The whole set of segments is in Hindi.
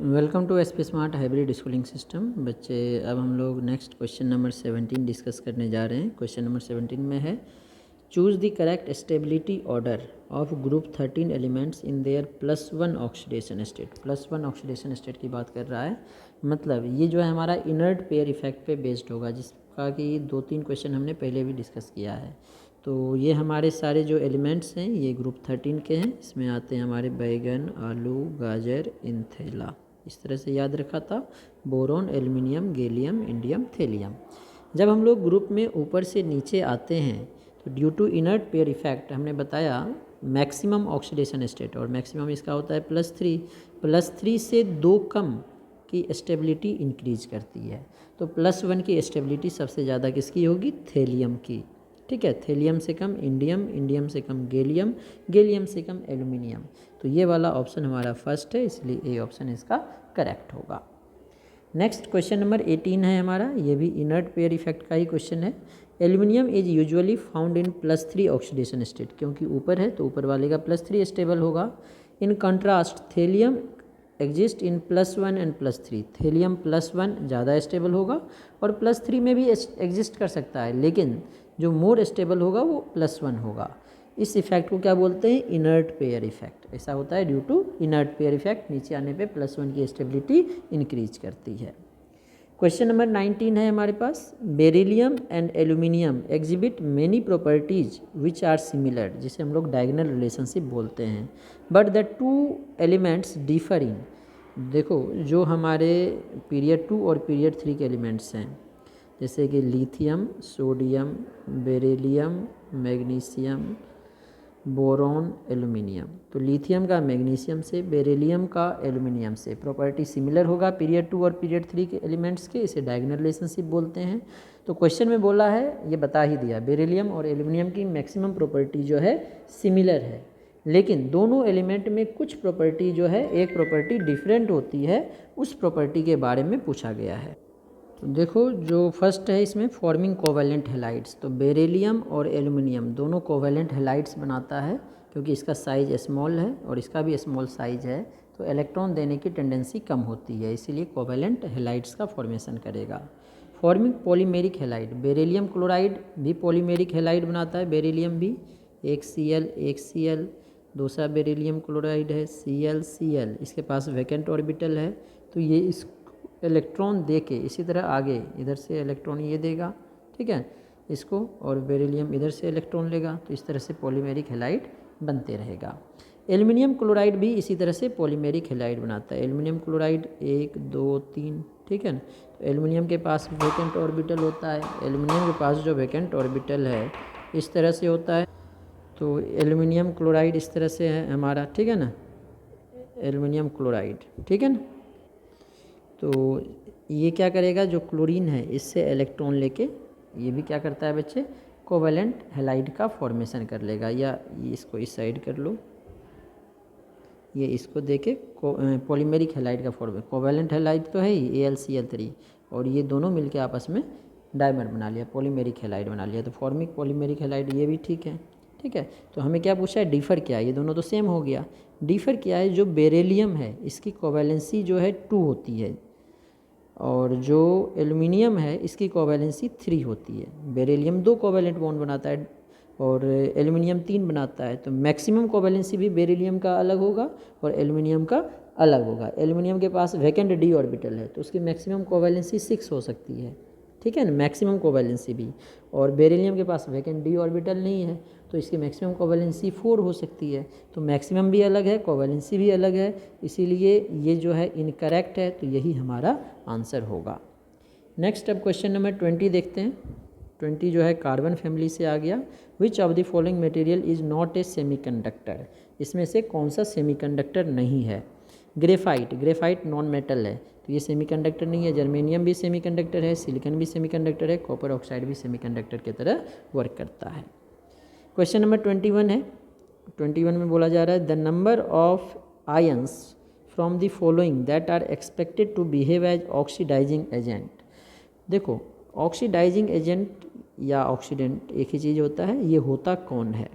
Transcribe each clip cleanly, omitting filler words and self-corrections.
Welcome to SP smart hybrid schooling system. बच्चे, अब हम लोग नेक्स्ट क्वेश्चन नंबर 17 डिस्कस करने जा रहे हैं। क्वेश्चन नंबर 17 में है, choose the correct stability order of group 13 elements in their +1 oxidation state. +1 oxidation state की बात कर रहा है, मतलब ये जो है हमारा इनर्ट पेयर इफेक्ट पे बेस्ड होगा, जिसका कि 2-3 क्वेश्चन हमने पहले भी डिस्कस किया है। तो ये हमारे सारे जो एलिमेंट्स हैं ये ग्रुप 13 के हैं। इसमें आते हैं हमारे बैगन, आलू, गाजर, इंथेला। इस तरह से याद रखा था, boron, aluminium, gallium, indium, thallium. जब हम लोग ग्रुप में ऊपर से नीचे आते हैं तो due to inert pair effect हमने बताया मैक्सिमम ऑक्सीडेशन स्टेट, और मैक्सिमम इसका होता है +3। +3 से 2 कम की स्टेबिलिटी इंक्रीज करती है। तो +1 की स्टेबिलिटी सबसे ज़्यादा किसकी होगी? थेलियम की। ठीक है, थेलियम से कम इंडियम, इंडियम से कम गैलियम, गैलियम से कम एल्युमिनियम। तो ये वाला ऑप्शन हमारा फर्स्ट है, इसलिए ए ऑप्शन इसका करेक्ट होगा। नेक्स्ट क्वेश्चन नंबर 18 है हमारा, ये भी इनर्ट पेयर इफेक्ट का ही क्वेश्चन है। Aluminium is usually found in +3 oxidation state, क्योंकि ऊपर है तो ऊपर वाले का +3 स्टेबल होगा। In contrast thallium exist in +1 and +3। Thallium +1 ज़्यादा स्टेबल होगा और +3 में भी एग्जिस्ट कर सकता है, लेकिन जो मोर स्टेबल होगा वो +1 होगा। इस इफेक्ट को क्या बोलते हैं? Inert pair effect. ऐसा होता है due to inert pair effect, नीचे आने पे +1 की स्टेबिलिटी इंक्रीज करती है। क्वेश्चन नंबर 19 है हमारे पास, beryllium and aluminium exhibit many properties which are similar, जिसे हम लोग डायगोनल रिलेशनशिप बोलते हैं, but the two elements differ in. देखो, जो हमारे पीरियड 2 और पीरियड 3 के एलिमेंट्स हैं, जैसे कि lithium, sodium, beryllium, magnesium, boron, aluminium. तो लिथियम का मैग्नीशियम से, बेरिलियम का एल्युमिनियम से प्रॉपर्टी सिमिलर होगा पीरियड 2 और पीरियड 3 के एलिमेंट्स के, इसे डायगोनल रिलेशनशिप बोलते हैं। तो क्वेश्चन में बोला है, ये बता ही दिया, बेरिलियम और एल्युमिनियम की मैक्सिमम प्रॉपर्टी जो है सिमिलर है, लेकिन दोनों एलिमेंट में कुछ प्रॉपर्टी जो है, एक प्रॉपर्टी डिफरेंट होती है, उस प्रॉपर्टी के बारे में पूछा गया है। तो देखो, जो फर्स्ट है इसमें फॉर्मिंग कोवैलेंट हैलाइड्स, तो बेरिलियम और एल्युमिनियम दोनों कोवैलेंट हैलाइड्स बनाता है, क्योंकि इसका साइज स्मॉल है और इसका भी स्मॉल साइज है, तो इलेक्ट्रॉन देने की टेंडेंसी कम होती है, इसीलिए कोवैलेंट हैलाइड्स का फॉर्मेशन करेगा। Forming polymeric halide, beryllium chloride भी पॉलीमेरिक हैलाइड बनाता है, बेरिलियम भी, एक Cl, दूसरा बेरिलियम क्लोराइड है Cl, इसके पास वैकेंट ऑर्बिटल है, तो ये इस इलेक्ट्रॉन दे के इसी तरह आगे इधर से इलेक्ट्रॉन ये देगा, ठीक है, इसको, और बेरिलियम इधर से इलेक्ट्रॉन लेगा, तो इस तरह से पॉलीमेरिक हैलाइड बनते रहेगा। एल्युमिनियम क्लोराइड भी इसी तरह से पॉलीमेरिक हैलाइड बनाता है। एल्युमिनियम क्लोराइड 1, 2, 3, ठीक है ना। तो एल्युमिनियम के पास वैकेंट ऑर्बिटल होता है, एल्युमिनियम के पास जो वैकेंट ऑर्बिटल है इस तरह से होता है, तो एल्युमिनियम क्लोराइड इस तरह से है हमारा, ठीक है ना, एल्युमिनियम क्लोराइड, ठीक है ना। तो ये क्या करेगा, जो क्लोरीन है इससे इलेक्ट्रॉन लेके ये भी क्या करता है बच्चे, कोवैलेंट हैलाइड का फॉर्मेशन कर लेगा, या इसको इस साइड कर लो, ये इसको देके पॉलीमेरिक हैलाइड का फॉर्मेशन। कोवैलेंट हैलाइड तो है ही AlCl3, और ये दोनों मिलके आपस में डायमर बना लिया, पॉलीमेरिक हैलाइड बना लिया, तो फॉर्मिक पॉलीमेरिक हैलाइड ये भी ठीक है, ठीक है। तो हमें क्या पूछा है, डिफ़र क्या है, ये दोनों तो सेम हो गया। डिफ़र क्या है, जो बेरिलियम है इसकी कोवैलेंसी जो है 2 होती है, और जो एल्युमिनियम है इसकी कोवैलेंसी 3 होती है। बेरिलियम 2 कोवैलेंट बॉन्ड बनाता है और एल्युमिनियम 3 बनाता है, तो मैक्सिमम कोवैलेंसी भी बेरिलियम का अलग होगा और एल्युमिनियम का अलग होगा। एल्युमिनियम के पास वैकेंट d ऑर्बिटल है, तो उसकी मैक्सिमम कोवैलेंसी 6 हो सकती है, ठीक है ना, मैक्सिमम कोवैलेंसी भी, और बेरिलियम के पास वैकेंट d ऑर्बिटल नहीं है, तो इसकी मैक्सिमम कोवैलेंसी 4 हो सकती है। तो मैक्सिमम भी अलग है, कोवैलेंसी भी अलग है, इसीलिए ये जो है इनकरेक्ट है, तो यही हमारा आंसर होगा। नेक्स्ट अब क्वेश्चन नंबर 20 देखते हैं। 20 जो है कार्बन फैमिली से आ गया। Which of the following material is not a semiconductor, इसमें से कौन सा सेमीकंडक्टर नहीं है? ग्रेफाइट नॉन मेटल है, तो ये सेमीकंडक्टर नहीं है। जर्मेनियम भी सेमीकंडक्टर है, सिलिकॉन भी सेमीकंडक्टर है, कॉपर ऑक्साइड भी सेमीकंडक्टर की तरह वर्क करता है। क्वेश्चन नंबर 21 है। 21 में बोला जा रहा है, the number of ions from the following that are expected to behave as oxidising agent. देखो, ऑक्सीडाइजिंग एजेंट या ऑक्सीडेंट एक ही चीज़ होता है, ये होता कौन है?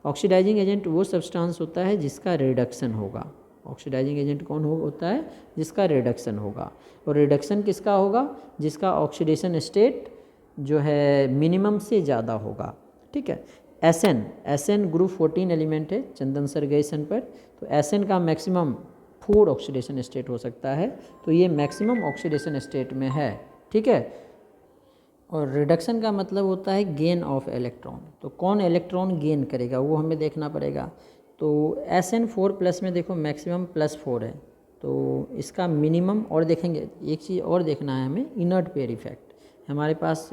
ऑक्सीडाइजिंग एजेंट वो सब्सटेंस होता है जिसका रिडक्शन होगा, ऑक्सीडाइजिंग एजेंट कौन होता है? जिसका रिडक्शन होगा। और रिडक्शन किसका होगा? जिसका ऑक्सीडेशन स्टेट जो है मिनिमम से ज़्यादा होगा। ठीक है। एसएन ग्रुप 14 एलिमेंट है चंदन सर गए सन पर, तो एसएन का मैक्सिमम 4 ऑक्सीडेशन स्टेट हो सकता है, तो ये मैक्सिमम ऑक्सीडेशन स्टेट में है। ठीक है। और रिडक्शन का मतलब होता है गेन ऑफ इलेक्ट्रॉन, तो कौन इलेक्ट्रॉन गेन करेगा वो हमें देखना पड़ेगा। तो SN4+ में देखो मैक्सिमम +4 है, तो इसका मिनिमम, और देखेंगे एक चीज़ और देखना है हमें, इनर्ट पेयर इफेक्ट। हमारे पास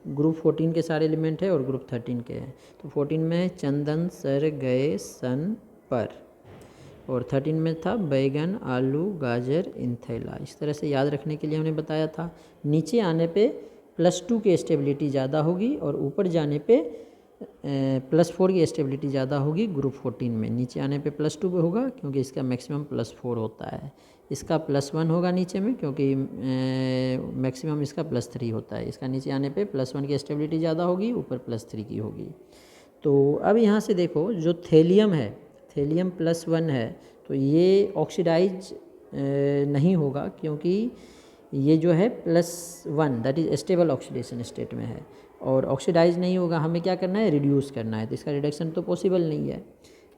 ग्रुप 14 के सारे एलिमेंट है और ग्रुप 13 के हैं। तो 14 में चंदन सर गए सन पर, और 13 में था बैगन आलू गाजर इंथैला। इस तरह से याद रखने के लिए हमने बताया था। नीचे आने पे +2 की स्टेबिलिटी ज़्यादा होगी और ऊपर जाने पे +4 की स्टेबिलिटी ज़्यादा होगी ग्रुप 14 में। नीचे आने पे +2 पे होगा क्योंकि इसका मैक्सिमम +4 होता है। इसका +1 होगा नीचे में क्योंकि मैक्सिमम इसका +3 होता है। इसका नीचे आने पे +1 की स्टेबिलिटी ज़्यादा होगी, ऊपर +3 की होगी। तो अब यहाँ से देखो जो थेलियम है, थेलियम +1 है, तो ये ऑक्सीडाइज नहीं होगा क्योंकि ये जो है +1 that is stable oxidation state में है, और ऑक्सीडाइज नहीं होगा। हमें क्या करना है? रिड्यूस करना है, तो इसका रिडक्शन तो पॉसिबल नहीं है।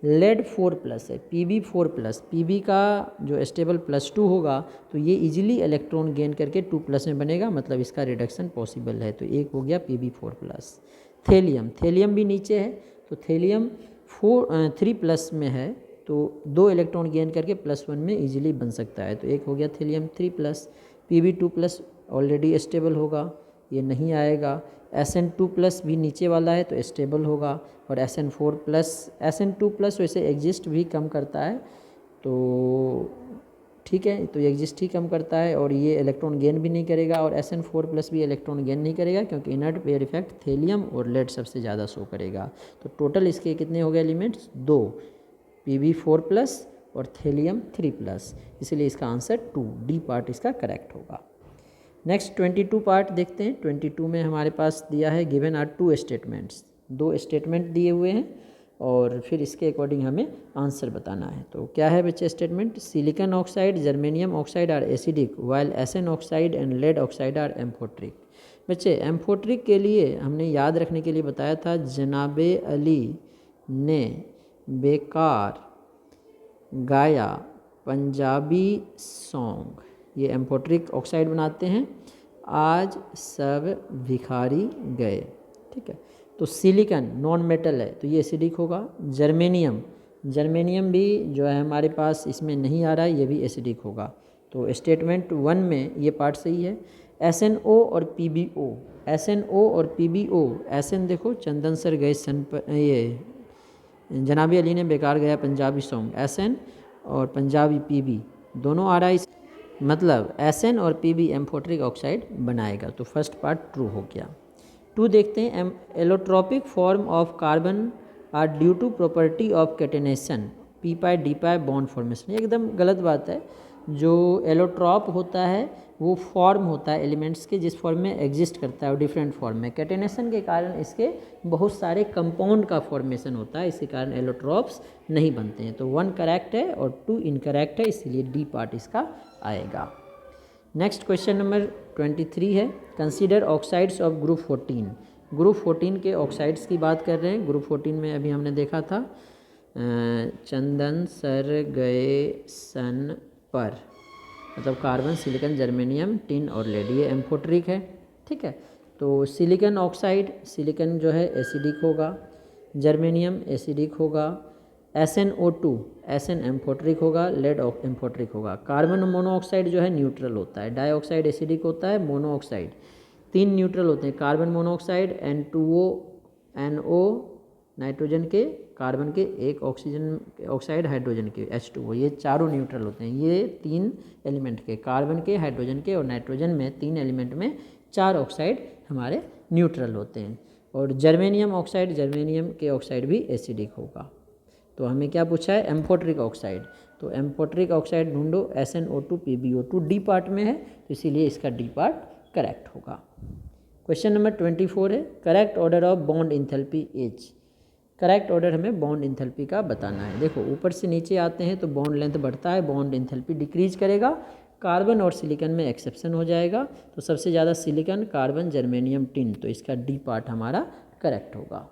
लेड 4+ है, Pb4+, Pb का जो स्टेबल +2 होगा तो ये इजीली इलेक्ट्रॉन गेन करके 2+ में बनेगा, मतलब इसका रिडक्शन पॉसिबल है। तो एक हो गया Pb4+। थेलियम भी नीचे है, तो थेलियम 3+ में है, तो 2 इलेक्ट्रॉन गेन करके +1 में इजीली बन सकता है। तो एक हो गया थेलियम 3+। Pb2+ ऑलरेडी स्टेबल होगा, ये नहीं आएगा। SN2+ भी नीचे वाला है तो स्टेबल होगा, और SN2+ वैसे एग्जिस्ट भी कम करता है, तो ठीक है, तो एग्जिस्ट ही कम करता है और ये इलेक्ट्रॉन गेन भी नहीं करेगा, और SN4+ भी इलेक्ट्रॉन गेन नहीं करेगा क्योंकि इनर्ट पेयर इफेक्ट थेलियम और लेड सबसे ज़्यादा शो करेगा। तो टोटल इसके कितने हो गए एलिमेंट्स? 2, Pb4+ और थेलियम 3+, इसलिए इसका आंसर 2 डी पार्ट इसका करेक्ट होगा। नेक्स्ट 22 पार्ट देखते हैं। 22 में हमारे पास दिया है गिवन आर 2 स्टेटमेंट्स, 2 स्टेटमेंट दिए हुए हैं और फिर इसके अकॉर्डिंग हमें आंसर बताना है। तो क्या है बच्चे statement? Silicon oxide germanium oxide are acidic while SN oxide and lead oxide are amphoteric. बच्चे एम्फोट्रिक के लिए हमने याद रखने के लिए बताया था, जनाबे अली ने बेकार गाया पंजाबी सॉन्ग, ये एम्फोट्रिक ऑक्साइड बनाते हैं। आज सब भिखारी गए। ठीक है। तो सिलिकॉन नॉन मेटल है तो ये एसिडिक होगा। जर्मेनियम भी जो है हमारे पास इसमें नहीं आ रहा है, ये भी एसिडिक होगा। तो स्टेटमेंट 1 में ये पार्ट सही है। SNO और PbO, SNO और PbO, SN देखो चंदन सर गए सन पर, ये जनाबी अली ने बेकार गया पंजाबी सॉन्ग, SN और पंजाबी PB दोनों आ रहा है, मतलब SN और PB एम्फोट्रिक ऑक्साइड बनाएगा। तो फर्स्ट पार्ट ट्रू हो गया। 2 देखते हैं। Allotropic form of carbon are due to property of catenation p-d bond formation. एकदम गलत बात है। जो एलोट्रॉप होता है वो फॉर्म होता है एलिमेंट्स के जिस फॉर्म में एग्जिस्ट करता है, और डिफरेंट फॉर्म में। कैटेनेशन के कारण इसके बहुत सारे कंपाउंड का फॉर्मेशन होता है, इसी कारण एलोट्रॉप्स नहीं बनते हैं। तो 1 करेक्ट है और 2 इनकरेक्ट है, इसीलिए डी पार्ट इसका आएगा। नेक्स्ट क्वेश्चन नंबर 23 है। Consider oxides of group 14। Group 14 के ऑक्साइड्स की बात कर रहे हैं। ग्रुप 14 में अभी हमने देखा था चंदन सर गए सन पर, मतलब कार्बन सिलिकॉन जर्मेनियम टिन और लेड, ये एम्फोट्रिक है। ठीक है। तो सिलिकॉन ऑक्साइड, सिलिकॉन जो है एसिडिक होगा, जर्मेनियम एसिडिक होगा, SnO2 SN एम्फोट्रिक होगा, लेड एम्फोट्रिक होगा। कार्बन मोनोऑक्साइड जो है न्यूट्रल होता है, डाइऑक्साइड एसिडिक होता है, मोनोऑक्साइड 3 न्यूट्रल होते हैं, carbon monoxide N2O NO nitrogen के, कार्बन के, एक ऑक्सीजन ऑक्साइड हाइड्रोजन के H2O, ये चारों न्यूट्रल होते हैं। ये 3 एलिमेंट के, कार्बन के, हाइड्रोजन के और नाइट्रोजन में 3 एलिमेंट में 4 ऑक्साइड हमारे न्यूट्रल होते हैं। और जर्मेनियम ऑक्साइड, जर्मेनियम के ऑक्साइड भी एसिडिक होगा। तो हमें क्या पूछा है? Amphoteric oxide. तो एम्फोट्रिक ऑक्साइड ढूंढो, SnO2 PbO2 डी पार्ट में है, तो इसीलिए इसका डी पार्ट करेक्ट होगा। क्वेश्चन नंबर 24 है। Correct order of bond enthalpy H। Correct order हमें बॉन्ड इंथैल्पी का बताना है। देखो ऊपर से नीचे आते हैं तो बॉन्ड लेंथ बढ़ता है, बॉन्ड इंथैल्पी डिक्रीज करेगा, कार्बन और सिलिकॉन में एक्सेप्शन हो जाएगा। तो सबसे ज़्यादा सिलिकॉन, कार्बन, जर्मेनियम, टिन, तो इसका डी पार्ट हमारा करेक्ट होगा।